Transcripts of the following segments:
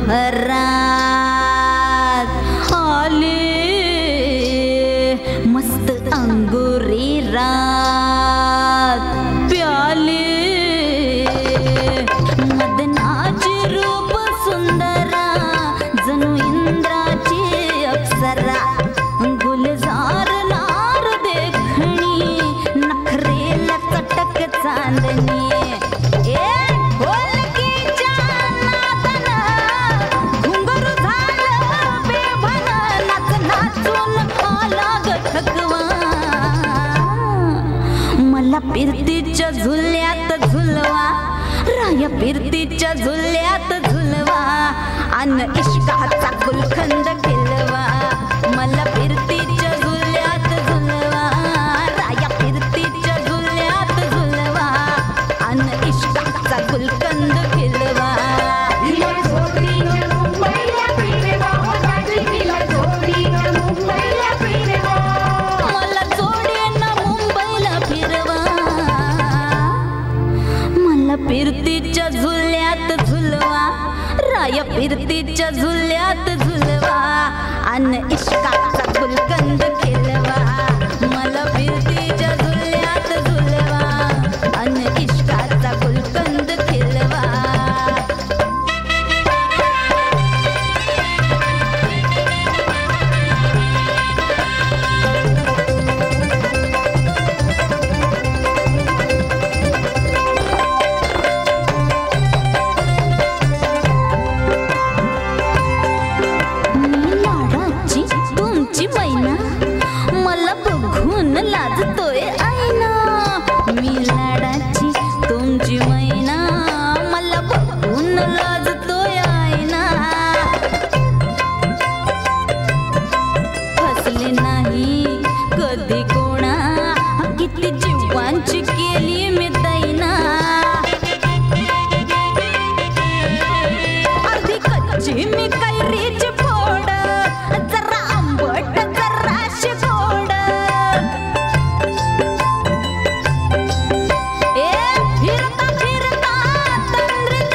भरात आले मस्त अंगुरी रात प्याले मदनाची रूप सुंदरा जणू इंद्राची अप्सरा गुलजार नार देखणी नखरेला चटक चांदणी फिरतीच्या झुल्यात झुलवा राया फिरतीच्या झुल्यात झुलवा अन इश्काचा गुलखंद खिलवा मला फिरतीच्या झुल्यात झुलवा राया फिरतीच्या झुल्यात झुलवा अन इश्काचा गुलखंद खिलवा फिरतीच्या झुल्यात झुलवा राया फिरतीच्या झुल्यात झुलवा अन इश्काचा गुलकंद खिलवा मला फिरतीच्या झुल्यात झुलवा अन इश्काचा गुलकंद खिलवा मला बघून लाजतोय आईना मी लाडाची तुमची मैना मला बघून लाजतोय आईना फसले नाही कधी कोणा किती जीवांची केली मी दैना अर्धी कच्ची मी कैरीची फोड जरा आंबट जराशी गोड फिरता फिरता तंद्रीत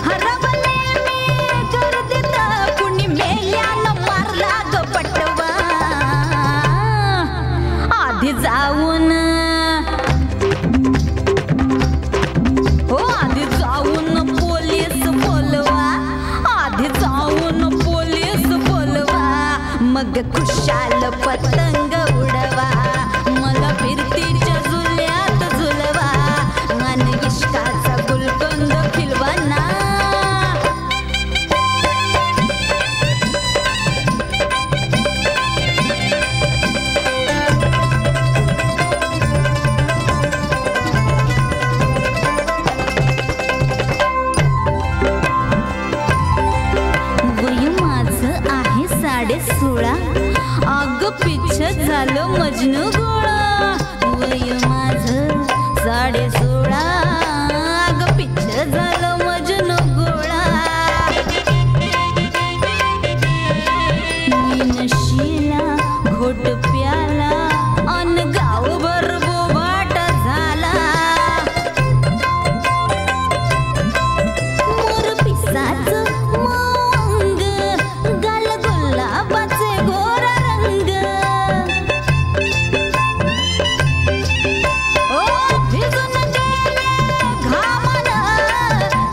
हरवले मी गर्दीत कुणी मेल्यानं मारला ग पटवा आधी जाऊन पोलीस बोलवा आधी जाऊन पोलीस बोलवा मग खुशाल पतंग उडवा मला फिरतीच्या झुल्यात झुलवा आणि इश्काचा गुलकंद खिलवा ना सोळा अग पिच्छ झालं मजनू गोळा वय माझं 16.5 अग पिच्छ झालं मजनू गोळा मी नशीला घोट प्याला अन गावभर बोबाट झाला मोर पिसाचं मौंग गाल गुलाबाचे गोर रंग ओ भिजून गेले घामानं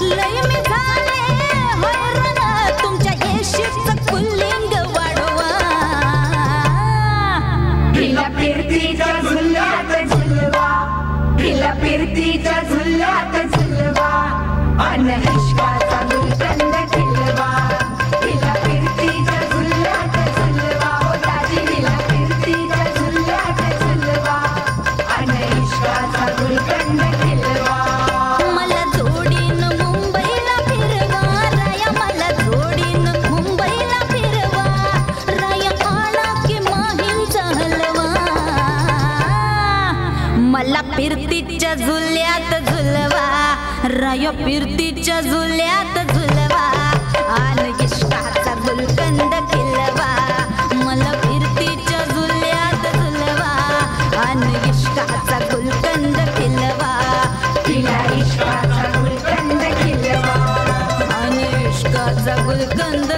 लय मी झाले हैराण तुमच्या येशीचं कुल्लिंग वाढवा हिला फिरतीच्या झुल्यात झुलवा हिला फिरतीच्या झुल्यात झुलवा अन इश्काचा गुलकंद खिलवा हिला फिरतीच्या झुल्यात झुलवा ओ दाजी हिला फिरतीच्या झुल्यात झुलवा अन इश्काचा गुलकंद खिलवा मला जोडीनं मुंबईला फिरवा राया मला जोडीनं मुंबईला फिरवा राया आणा की माहींचा हलवा मला फिरतीच्या झुल्यात झुलवा राया फिरतीच्या झुल्यात झुलवा आणि इश्काचा गुलकंद खिलवा मला फिरतीच्या झुल्यात झुलवा आणि इश्काचा गुलकंद खिलवा हिला इश्काचा गुलकंद खिलवा आणि इश्काचा गुलकंद